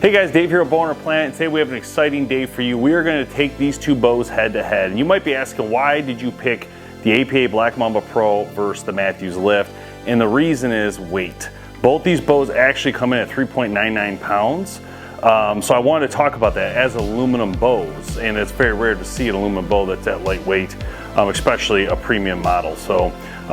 Hey guys, Dave here at BowHunterPlanet, and today we have an exciting day for you. We are going to take these two bows head to head. And you might be asking, why did you pick the APA Black Mamba Pro versus the Mathews LIFT? And the reason is weight. Both these bows actually come in at 3.99 pounds. So I wanted to talk about that as aluminum bows, and it's very rare to see an aluminum bow that's that lightweight, especially a premium model. So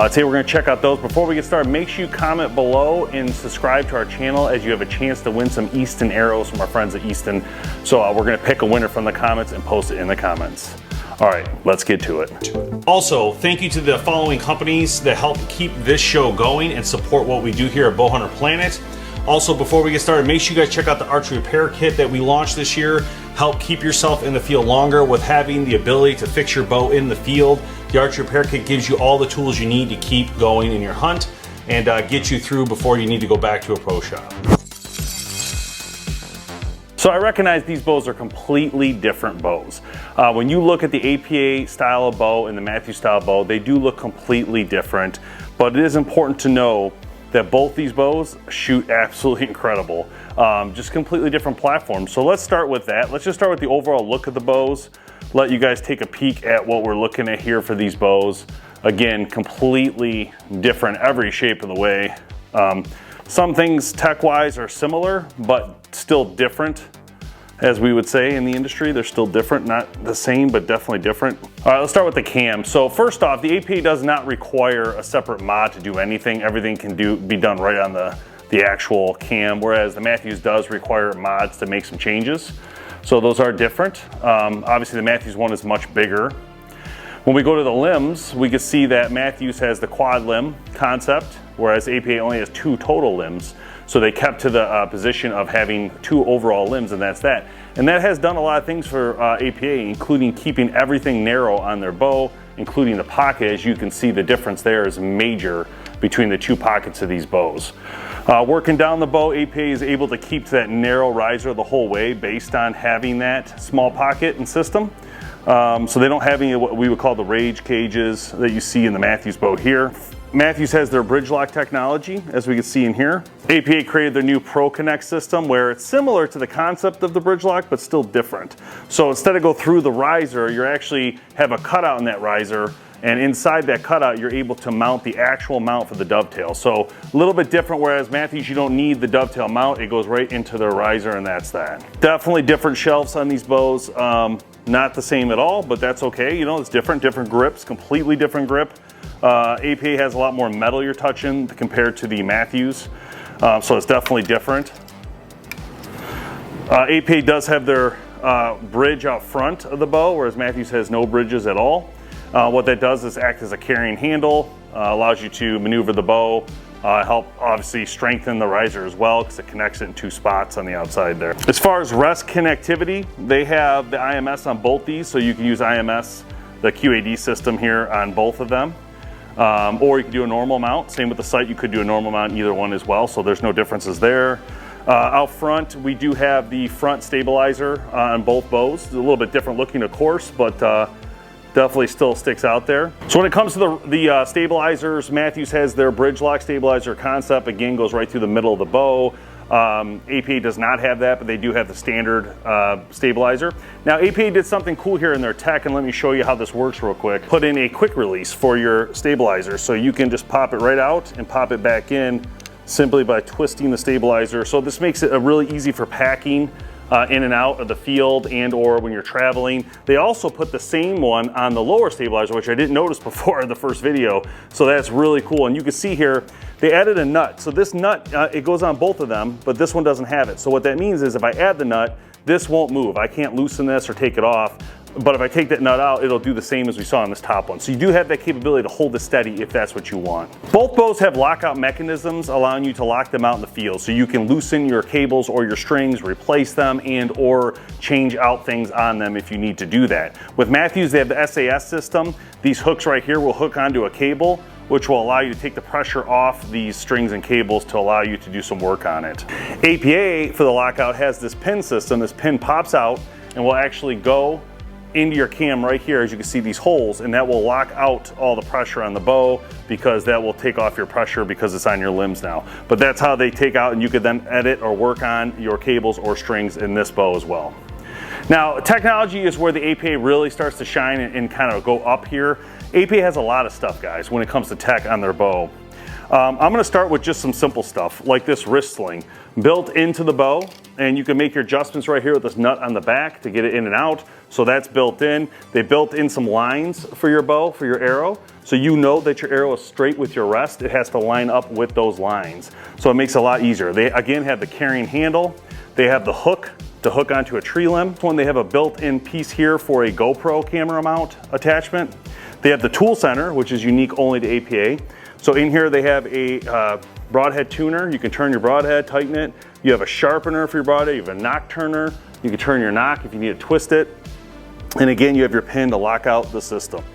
today we're going to check out those. Before we get started, make sure you comment below and subscribe to our channel, as you have a chance to win some Easton arrows from our friends at Easton. So we're going to pick a winner from the comments and post it in the comments. All right, let's get to it. Also, thank you to the following companies that help keep this show going and support what we do here at BowHunterPlanet. Also, before we get started, make sure you guys check out the archery repair kit that we launched this year. Help keep yourself in the field longer with having the ability to fix your bow in the field. The archery repair kit gives you all the tools you need to keep going in your hunt and get you through before you need to go back to a pro shop. So I recognize these bows are completely different bows. When you look at the APA style of bow and the Mathews style bow, they do look completely different, but it is important to know that both these bows shoot absolutely incredible. Just completely different platforms. So let's start with that. Let's just start with the overall look of the bows. Let you guys take a peek at what we're looking at here for these bows. Again, completely different every shape of the way. Some things tech-wise are similar, but still different. As we would say in the industry, they're still different, not the same, but definitely different. All right, let's start with the cam. So first off, the APA does not require a separate mod to do anything. Everything can be done right on the actual cam, whereas the Mathews does require mods to make some changes. So those are different. Obviously the Mathews one is much bigger. When we go to the limbs, we can see that Mathews has the quad limb concept, whereas APA only has 2 total limbs. So they kept to the position of having 2 overall limbs, and that's that. And that has done a lot of things for APA, including keeping everything narrow on their bow, including the pocket. As you can see, the difference there is major between the 2 pockets of these bows. Working down the bow, APA is able to keep that narrow riser the whole way based on having that small pocket and system. So they don't have any of what we would call the rage cages that you see in the Mathews bow here. Mathews has their bridge lock technology, as we can see in here. APA created their new Pro Connect system, where it's similar to the concept of the bridge lock, but still different. So instead of go through the riser, you actually have a cutout in that riser, and inside that cutout, you're able to mount the actual mount for the dovetail. So a little bit different, whereas Mathews, you don't need the dovetail mount. It goes right into the riser, and that's that. Definitely different shelves on these bows. Not the same at all, but that's okay. You know, it's different grips, completely different grip. APA has a lot more metal you're touching compared to the Mathews, so it's definitely different. APA does have their bridge out front of the bow, whereas Mathews has no bridges at all. What that does is act as a carrying handle, allows you to maneuver the bow, help obviously strengthen the riser as well, because it connects it in 2 spots on the outside there. As far as rest connectivity, they have the IMS on both these, so you can use IMS, the QAD system here, on both of them. Or you can do a normal mount. Same with the sight, you could do a normal mount, either one as well, so there's no differences there. Out front, we do have the front stabilizer on both bows. It's a little bit different looking, of course, but definitely still sticks out there. So when it comes to the stabilizers, Mathews has their bridge lock stabilizer concept. Again, goes right through the middle of the bow. APA does not have that, but they do have the standard stabilizer. Now APA did something cool here in their tech, and let me show you how this works real quick. Put in a quick release for your stabilizer, so you can just pop it right out and pop it back in simply by twisting the stabilizer. So this makes it really easy for packing in and out of the field and or when you're traveling. They also put the same one on the lower stabilizer, which I didn't notice before in the first video. So that's really cool. And you can see here, they added a nut. So this nut, it goes on both of them, but this one doesn't have it. So what that means is if I add the nut, this won't move. I can't loosen this or take it off. But if I take that nut out, it'll do the same as we saw on this top one. So you do have that capability to hold it steady if that's what you want. Both bows have lockout mechanisms allowing you to lock them out in the field. So you can loosen your cables or your strings, replace them, and or change out things on them if you need to do that. With Mathews, they have the SAS system. These hooks right here will hook onto a cable, which will allow you to take the pressure off these strings and cables to allow you to do some work on it. APA, for the lockout, has this pin system. This pin pops out and will actually go into your cam right here, as you can see these holes, and that will lock out all the pressure on the bow, because that will take off your pressure because it's on your limbs now. But that's how they take out, and you could then edit or work on your cables or strings in this bow as well. Now, technology is where the APA really starts to shine and kind of go up here. APA has a lot of stuff, guys, when it comes to tech on their bow. I'm gonna start with just some simple stuff, like this wrist sling built into the bow, and you can make your adjustments right here with this nut on the back to get it in and out. So that's built in. They built in some lines for your bow, for your arrow, so you know that your arrow is straight with your rest. It has to line up with those lines. So it makes it a lot easier. They, again, have the carrying handle. They have the hook to hook onto a tree limb. This one, they have a built-in piece here for a GoPro camera mount attachment. They have the tool center, which is unique only to APA. So in here they have a broadhead tuner. You can turn your broadhead, tighten it. You have a sharpener for your broadhead. You have a knock turner. You can turn your knock if you need to twist it. And again, you have your pin to lock out the system.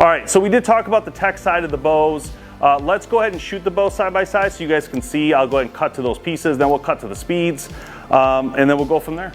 All right, so we did talk about the tech side of the bows. Let's go ahead and shoot the bow side by side so you guys can see. I'll go ahead and cut to those pieces, then we'll cut to the speeds, and then we'll go from there.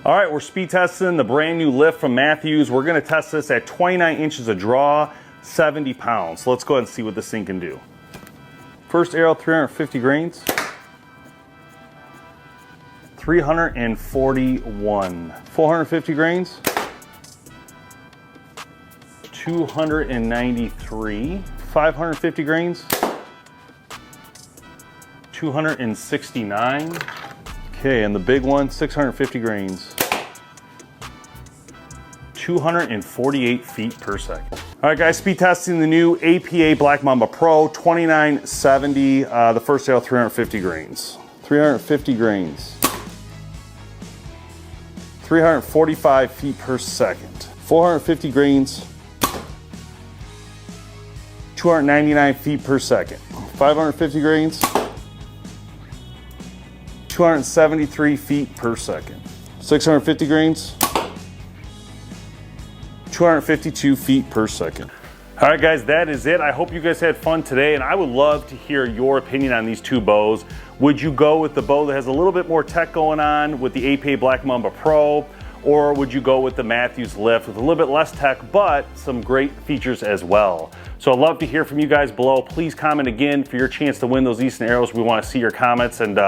All right, we're speed testing the brand new lift from Mathews. We're gonna test this at 29 inches of draw, 70 pounds. So let's go ahead and see what this thing can do. First arrow, 350 grains. 341. 450 grains. 293. 550 grains. 269. Okay, and the big one, 650 grains. 248 feet per second. All right, guys, speed testing the new APA Black Mamba Pro, 2970. The first arrow, 350 grains. 350 grains. 345 feet per second. 450 grains. 299 feet per second. 550 grains. 273 feet per second. 650 grains. 252 feet per second. All right, guys, that is it. I hope you guys had fun today, and I would love to hear your opinion on these two bows. Would you go with the bow that has a little bit more tech going on with the APA Black Mamba Pro, or would you go with the Mathews LIFT with a little bit less tech, but some great features as well? So I'd love to hear from you guys below. Please comment again for your chance to win those Easton arrows. We want to see your comments, and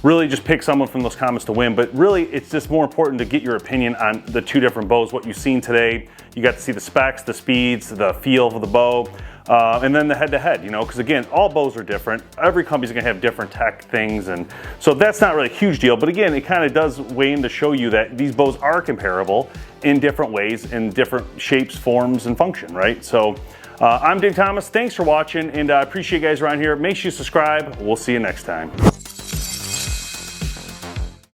really just pick someone from those comments to win. But really, it's just more important to get your opinion on the two different bows, what you've seen today. You got to see the specs, the speeds, the feel of the bow, and then the head-to-head, you know, because again, all bows are different. Every company's gonna have different tech things, and so that's not really a huge deal. But again, it kind of does weigh in to show you that these bows are comparable in different ways, in different shapes, forms, and function, right? So I'm Dave Thomas. Thanks for watching, and I appreciate you guys around here. Make sure you subscribe. We'll see you next time.